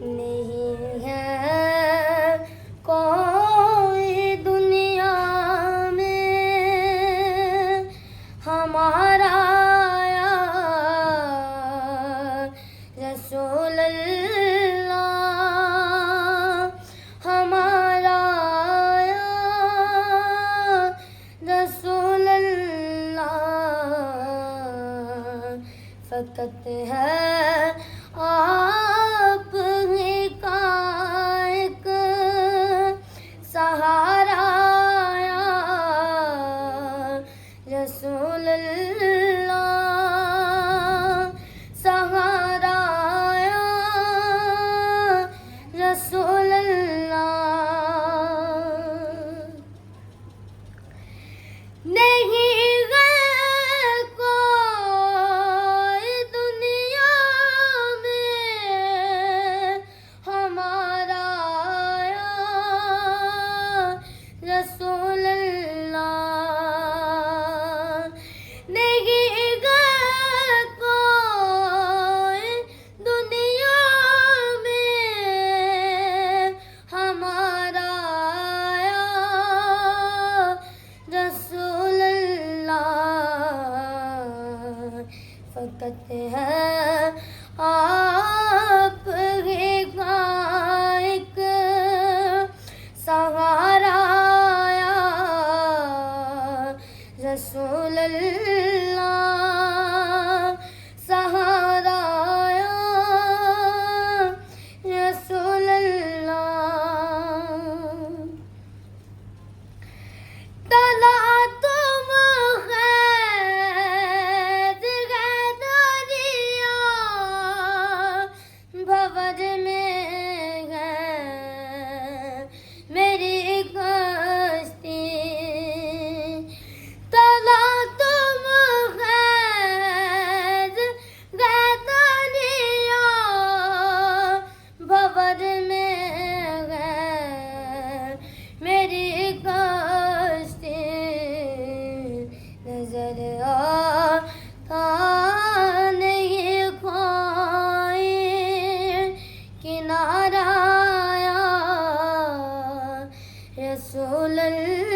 نہیں ہے کوئی دنیا میں ہمارا یا رسول اللہ، ہمارا یا رسول اللہ، فقط ہے آپ ہی کا ایک سہارا یا رسول اللہ، سہارا یا رسول اللہ۔ نہیں ہے کوئی دنیا میں ہمارا یا رسول اللہ، نہیں ہے کوئی دنیا میں ہمارا یا رسول اللہ، فقط ہے آپ ہی کا ایک سہارا یا رسول اللہ، سہارا یا رسول اللہ۔ تلا تم خیر غیدانیہ بھور میں ہے میری کشتی، تلا تم خیر غیدانیہ بھور میں ہے میری کشتی، نظر آتا نہیں کوئی کنارہ یا رسول اللہ۔